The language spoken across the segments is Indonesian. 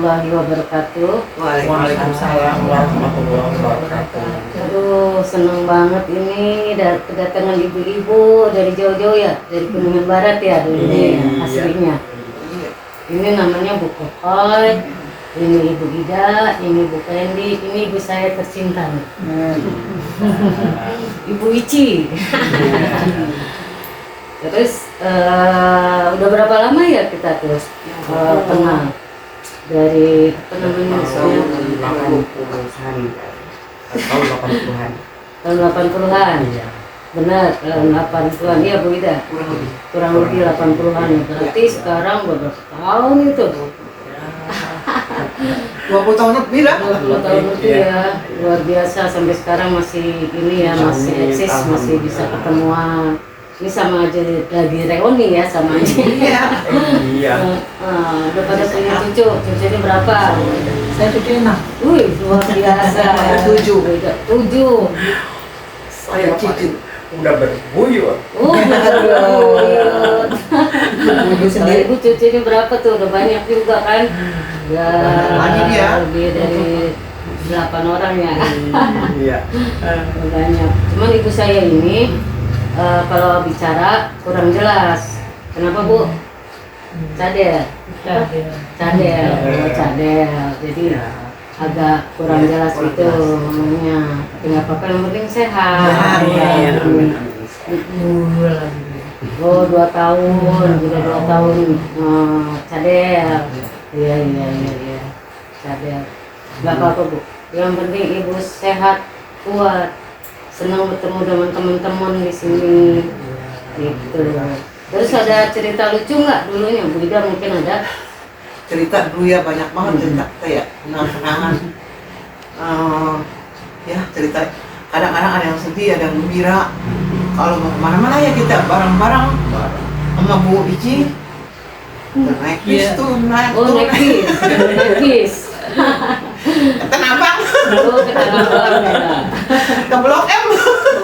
warahmatullahi wabarakatuh. Waalaikumsalam warahmatullahi wabarakatuh. Aduh, senang banget ini kedatangan ibu-ibu dari jauh-jauh ya, dari Kuningan Barat ya dulunya ya, aslinya. Ini namanya Bu Kokoy, ini Ibu Ida, ini Bu Kendi, ini ibu saya tercinta nih. Ibu Ici. Terus udah berapa lama ya kita terus kenal? Dari apa namanya? Tahun 80-an. Tahun 80-an. Tahun 80-an. Iya. Benar, tahun 80-an. Iya Bu Ida. Kurang lebih 80-an ya. Berarti sekarang berapa tahun itu? 20 tahun lebih lah. 20 tahun lebih ya. Luar biasa sampai sekarang masih ini ya, masih eksis, masih bisa ketemuan. Ini sama aja lagi reuni ya, sama aja. Iya. Udah pada punya cucu ini berapa? Saya cucu 6. Wih, luar biasa. 7. Saya cucu udah berbuyut. Berbuyut. Ibu cucu ini berapa tuh? Udah banyak juga kan? Ya, Banyak ya. lebih dari 8 orang ya. Iya. Udah banyak. Cuman ibu saya ini kalau bicara kurang jelas. Kenapa Bu? Cadel. Cadel. Jadi agak kurang jelas gitu ngomongnya. Tapi nggak apa-apa, yang penting sehat. Oh 2 tahun, udah 2 tahun cadel. Iya. Cadel. Nggak apa-apa Bu. Yang penting ibu sehat, kuat. Senang bertemu dengan teman-teman di sini, gitu. Terus ada cerita lucu nggak dulunya, Bu Ida mungkin ada? Cerita dulu ya, banyak banget cerita kita ya, kenangan. Ya cerita, kadang-kadang ada yang sedih, ada yang gembira. Kalau mau kemana-mana ya kita bareng-bareng sama Bu Ici. Naik bis tuh, naik bis. Kenapa? Kita nabang ya. Ke Blok M.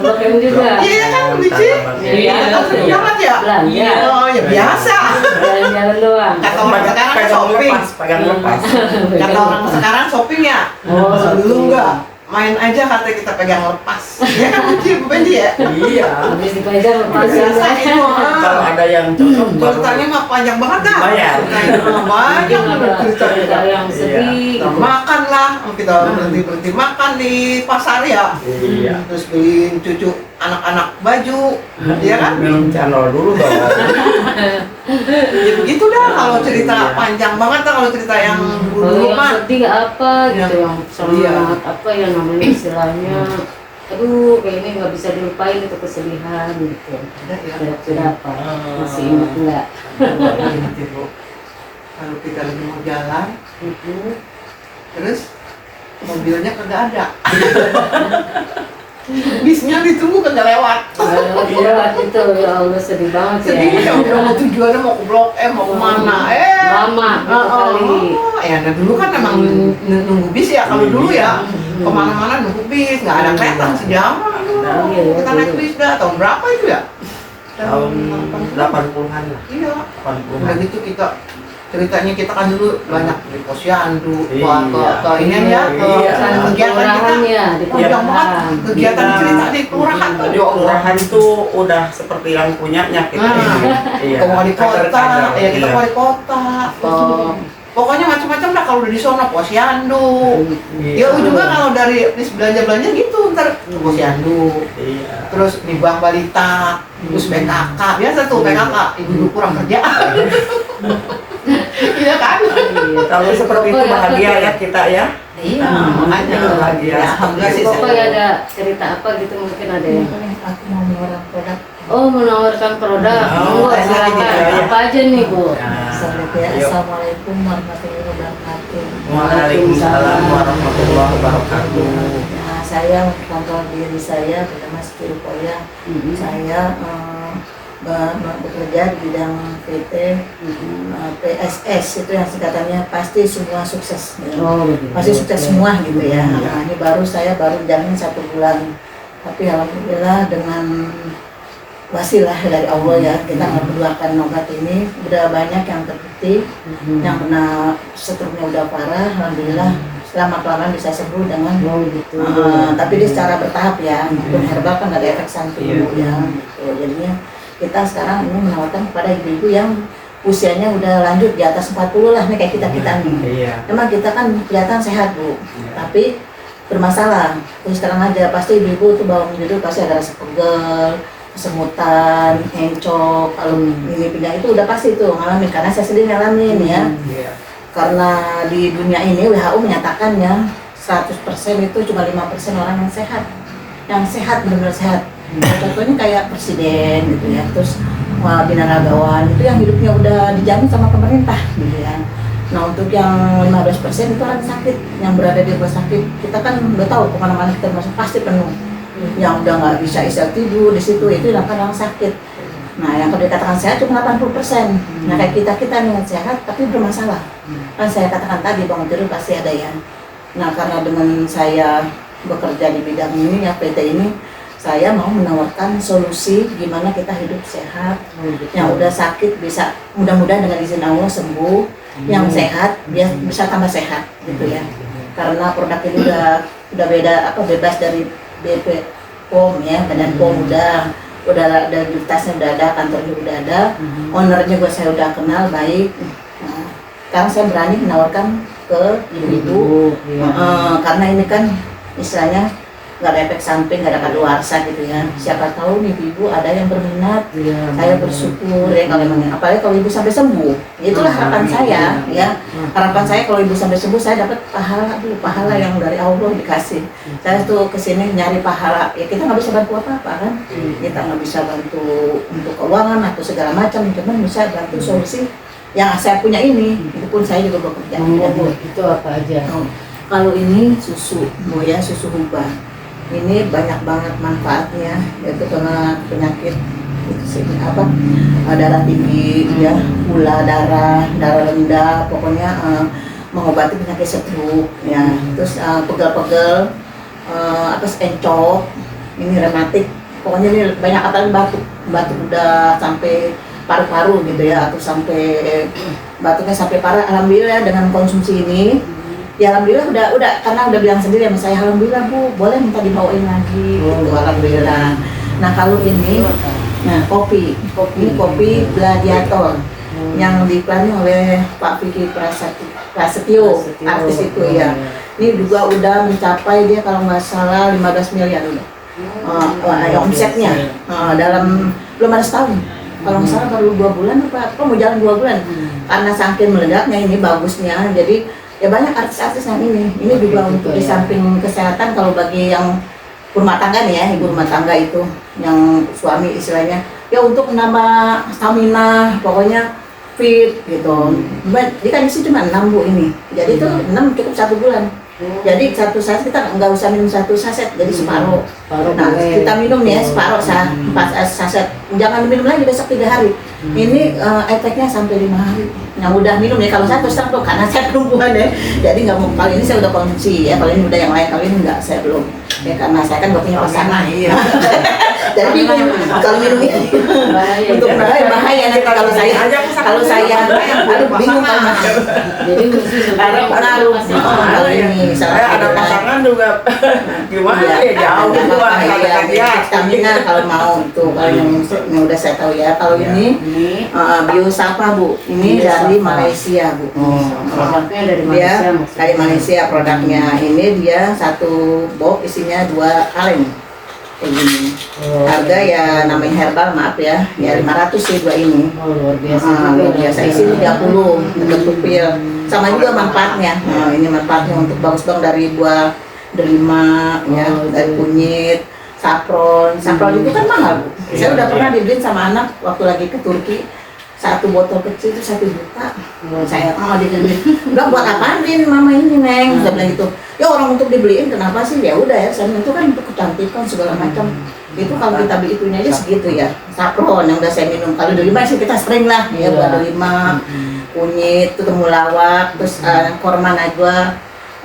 Blok M juga. Iya kan Bu Ici? Iya. Sering banget ya? Belanja. Oh ya biasa. Jalan-jalan doang. Kata orang sekarang shopping. Pegang lepas. Kata orang sekarang shopping ya. Oh, dulu enggak. Main aja kata kita pegang lepas. Ya kan Bu Benji ya? Iya. Habis dipegang lepas Biasa itu. Kalau ada yang cocok Ceritanya mah panjang banget dah. Bayar. Banyak cerita yang sedih. Kita makan lah, kita berhenti makan di pasar ya. Iya. Terus beliin cucu anak-anak baju, ya kan? Minum channel dulu dong. Ya begitu dah kalau cerita panjang banget dah kalau cerita yang dulu Yang mah. sedih apa gitu, yang sangat apa ya namanya istilahnya, aduh kayaknya nggak bisa dilupain itu kesedihan gitu. Kira-kira apa? Masih ingat nggak? Kalau kita lagi mau jalan, terus mobilnya kagak ada. Bisnya ditunggu kagak lewat. Iya itu ya Allah sedih banget Sedih ya. ya, udah mau tujuannya mau ke Blok M, mau kemana? Lama gitu kali. Ya nah dulu kan emang nunggu bis ya, kalau dulu ya kemana-mana nunggu bis, nggak ada kereta sejaman. Iya, Kita naik bis dah, tahun berapa itu ya? Tahun 80-an lah. Iya. 80-an. Udah gitu kita ceritanya kita kan dulu banyak di posyandu, Iya. ke ini ya, ke Iya. kegiatan kita. Ya, di Panjang banget kelurahan. kegiatan cerita di kelurahan tuh. Di kelurahan tuh udah seperti yang punyanya kita. Iya. Ke wali kota, Kader-kader. ya kita Iya. wali kota. Pokoknya macam-macam dah kalau udah di sono posyandu. Ya juga kalau dari bis belanja-belanja gitu ntar ke posyandu. Iya. Terus di bank balita, terus PKK, biasa tuh PKK, ibu kurang kerja. Iya kan? Kalau seperti itu bahagia ya kita ya. Iya, makanya bahagia. ya, alhamdulillah sih. Pokoknya ada cerita apa gitu mungkin ada yang Aku mau menawarkan produk. oh menawarkan produk. Oh, Monggo silakan. iya. Apa aja nih Bu? Assalamualaikum warahmatullahi wabarakatuh. Waalaikumsalam warahmatullahi wabarakatuh. Nah, saya kantor diri saya bernama Siti Rukoya. Saya bekerja di bidang PT PSS, itu yang singkatannya pasti semua sukses. Oh, begitu. Pasti sukses semua gitu ya. Nah, ini saya baru jamin 1 bulan. Tapi alhamdulillah dengan wasilah dari Allah ya, kita ngeberdoakan obat ini. Udah banyak yang terbukti, yang kena struknya udah parah, alhamdulillah lama-kelamaan bisa sembuh dengan gitu. tapi dia secara bertahap ya, untuk herbal kan nggak ada efek samping ya, gitu. Jadinya kita sekarang ini menawarkan kepada ibu-ibu yang usianya udah lanjut di atas 40 lah nih, kayak kita nih. Memang kita kan kelihatan sehat Bu, tapi bermasalah. Terus terang aja, pasti ibu-ibu tuh bangun tidur pasti ada rasa pegel, kesemutan, encok, kalau ini pindah itu udah pasti tuh ngalamin, karena saya sendiri ngalamin ya. Karena di dunia ini WHO menyatakan ya 100% itu cuma 5% orang yang sehat benar-benar sehat. Contohnya kayak presiden gitu ya, terus binaragawan itu yang hidupnya udah dijamin sama pemerintah gitu ya. Nah untuk yang 15% itu orang sakit, yang berada di rumah sakit, kita kan udah tahu kemana-mana kita masuk pasti penuh. Yang udah nggak bisa istirahat tidur di situ itu orang sakit. Nah yang kalau dikatakan sehat cuma 80%. Nah kayak kita nih sehat tapi bermasalah. Kan saya katakan tadi bangun tidur pasti ada ya. Nah karena dengan saya bekerja di bidang ini ya PT ini, saya mau menawarkan solusi gimana kita hidup sehat. Yang udah sakit bisa mudah-mudahan dengan izin Allah sembuh. Yang sehat dia bisa tambah sehat gitu ya. Karena produk ini udah beda bebas dari BPOM ya, Badan POM udah ada tasnya udah ada, kantornya udah ada, ownernya saya udah kenal baik. Nah, sekarang saya berani menawarkan ke ibu-ibu karena ini kan istilahnya nggak ada efek samping, nggak ada kadaluarsa gitu ya. Siapa tahu nih ibu ada yang berminat, saya bersyukur ya kalau memang, apalagi kalau ibu sampai sembuh, itulah harapan saya ya. Harapan saya kalau ibu sampai sembuh, saya dapat pahala yang dari Allah dikasih. Saya tuh kesini nyari pahala, ya kita nggak bisa bantu apa-apa kan, kita nggak bisa bantu untuk keuangan atau segala macam, cuman bisa bantu solusi yang saya punya ini. Itu pun saya juga bekerja. Itu apa aja? Kalau ini susu, ya susu hubah. Ini banyak banget manfaatnya, yaitu karena penyakit darah tinggi, ya, gula darah rendah, pokoknya mengobati penyakit stroke, ya. Terus pegel-pegel, encok, ini rematik, pokoknya ini banyak batuk udah sampai paru-paru gitu ya, atau sampai batuknya sampai parah. Alhamdulillah dengan konsumsi ini. Ya alhamdulillah udah karena udah bilang sendiri sama saya, alhamdulillah Bu, boleh minta dibawain lagi gitu, alhamdulillah. Nah kalau ini, kopi ini kopi Gladiator yang diiklanin oleh Pak Vicky Prasetyo, artis itu ya. Ini juga udah mencapai dia kalau nggak salah 15 miliar udah omsetnya dalam belum ada setahun. Kalau nggak salah baru 2 bulan mau jalan 2 bulan. Karena saking meledaknya ini bagusnya, jadi ya banyak artis-artis yang ini juga untuk di samping kesehatan. Kalau bagi yang rumah tangga nih ya, ibu rumah tangga itu yang suami istilahnya ya untuk menambah stamina, pokoknya fit gitu. Jadi kan isi cuma 6 Bu ini, jadi itu 6 cukup 1 bulan. Jadi satu saset kita nggak usah minum 1 saset, jadi separuh. Nah kita minum nih ya separuh 4 saset, jangan minum lagi besok 3 hari. Ini efeknya sampai 5 hari. Yang udah minum ya, kalau saya terus terang karena saya perempuan ya, jadi nggak mau, kali ini saya udah konsumsi ya, kalau ini udah yang lain, kali ini nggak, saya belum ya karena saya kan nggak punya pasangan. Jadi bingung kalau minum ini untuk bahaya nanti kalau saya aduh bingung kan. Jadi khusus Ada pengaruh kalau ini misalnya ada pasangan juga gimana ya, jauh ya stamina kalau mau itu. Kalau yang udah saya tahu ya, kalau ini Biosapa Bu, ini dari Malaysia Bu. produknya dari Dia Malaysia. dari Malaysia produknya. Ini dia 1 box isinya 2 kaleng kayak gini. Harga ya namanya herbal, maaf ya 500 sih 2 ini. Luar biasa. Luar biasa, isi 30 untuk pil. Sama juga manfaatnya. Nah, ini manfaatnya untuk bagus bang dari buah delima ya, dari kunyit, saffron itu kan mahal Bu. Saya udah pernah dibeliin sama anak waktu lagi ke Turki. 1 botol kecil itu 1 juta. Saya dibeliin. Enggak, buat apaan Din mama ini Neng? Saya bilang gitu. Ya orang untuk dibeliin kenapa sih? Ya udah ya, saya itu kan untuk kecantikan segala macam. Itu kalau kita beli itunya aja segitu ya. Saffron yang udah saya minum. Kalau delima sih kita sering lah ya, buat delima, kunyit, itu temulawak, terus korma najwa,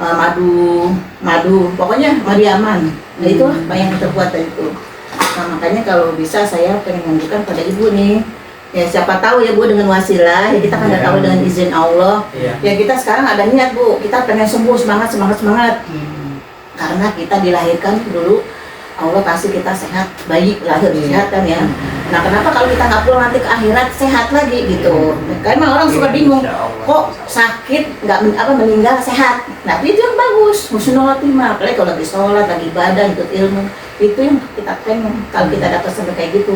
madu, pokoknya madu aman. Nah itu yang terbuat dari itu. Nah, makanya kalau bisa saya pengen menunjukkan pada ibu nih, ya siapa tahu ya Bu dengan wasilah, ya kita kan nggak tahu dengan izin Allah. Ya kita sekarang ada niat Bu, kita pengen sembuh, semangat. Karena kita dilahirkan dulu Allah kasih kita sehat, bayi lahir sehat kan ya. Nah kenapa kalau kita nggak pulang nanti ke akhirat sehat lagi gitu? Karena orang suka bingung, kok sakit nggak meninggal sehat. Nah itu yang bagus, husnul khotimah. Apalagi kalau lagi sholat, lagi ibadah, ikut ilmu, itu yang kita pengen. Kalau kita dapat sampai kayak gitu,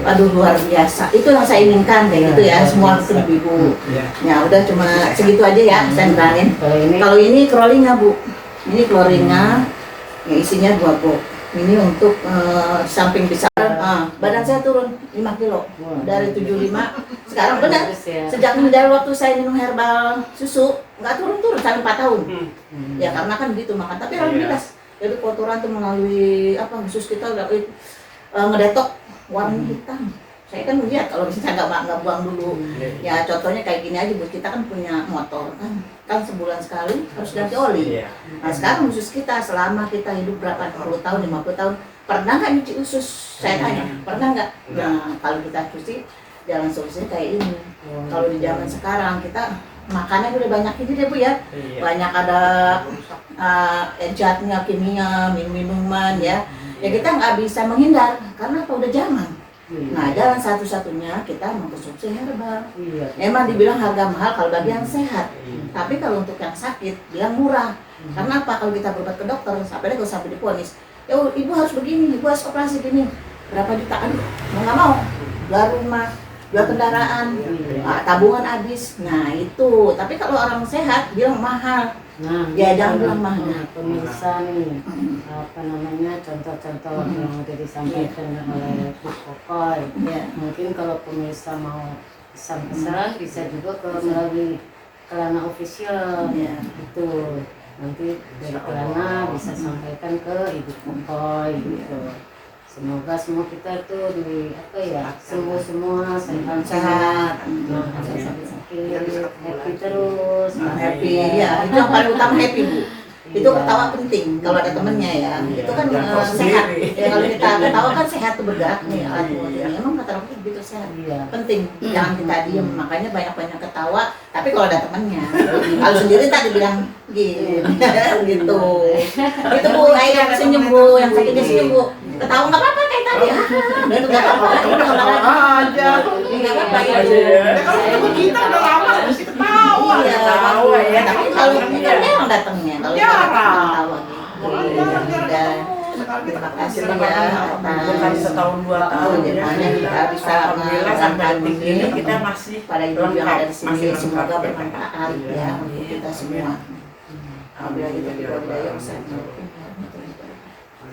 aduh luar biasa. Itu yang saya inginkan kayak gitu ya, semua itu ibu. Ya udah cuma segitu aja ya, saya bilangin. Kalau ini crawlingnya Bu, ini crawlingnya, ya isinya 2 box. Ini untuk samping bisa badan saya turun 5 kilo dari 75 sekarang benar sejak dari waktu saya minum herbal susu nggak turun sampai 4 tahun ya karena kan gitu makan tapi alhamdulillah jadi kotoran tuh melalui khusus kita udah ngedetok warna hitam. Saya kan lihat kalau misalnya nggak buang dulu ya contohnya kayak gini aja buat kita kan punya motor kan sebulan sekali harus ganti oli. Nah sekarang usus kita selama kita hidup berapa 40 tahun 50 tahun pernah nggak nyuci usus? Saya tanya pernah nggak? Nah kalau kita cuci jalan solusinya kayak ini. Kalau di zaman sekarang kita makannya udah banyak ini deh Bu ya, banyak ada zatnya kimia minuman ya kita nggak bisa menghindar karena apa udah zaman. Nah, jalan satu-satunya kita mengkonsumsi herbal. Memang dibilang harga mahal kalau bagi yang sehat. Tapi kalau untuk yang sakit, bilang murah. Karena apa? Kalau kita berobat ke dokter, sampai kalau sampai diponis, ya ibu harus begini, ibu harus operasi gini. Berapa jutaan? Mau nggak mau? Jual rumah, jual kendaraan, tabungan habis. Nah itu. Tapi kalau orang sehat, bilang mahal. Nah, ya jangan bilang mahal. Pemirsa nih, contoh-contoh yang udah disampaikan oleh Bu Kokoy. Mungkin kalau pemirsa mau pesan-pesan bisa juga melalui Kelana Official itu. Nanti dari Kelana bisa sampaikan ke Ibu Kokoy gitu. Semoga semua kita tuh sembuh semua sehat. Nah, sakit happy terus. Happy ya, itu yang paling utama happy Bu. Itu ketawa penting kalau ada temennya ya. Itu kan sehat. Ya kalau kita ketawa kan sehat tuh bergerak nih alat ini. Emang kata dokter gitu sehat. Penting. Jangan kita diem. Makanya banyak-banyak ketawa. Tapi kalau ada temennya, kalau sendiri tadi bilang gitu. Itu Bu, ayo senyum Bu, yang sakitnya senyum Bu. Ketawa nggak apa-apa kayak tadi. Itu nggak apa-apa. Ini olahraga aja. Nggak apa-apa itu. Kalau kita udah lama mesti ketawa. Iya. Tapi kalau kita memang datangnya kalau ketawa. Terima kasih ya bukan setahun 2 tahun gimana kita bisa alhamdulillah sampai detik ini kita masih pada ibu yang ada di sini masih semoga lengkap. bermanfaat ya untuk kita semua. Alhamdulillah kita diberi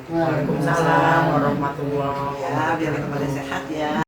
Waalaikumsalam warahmatullahi wabarakatuh. Ya biar kita pada sehat ya.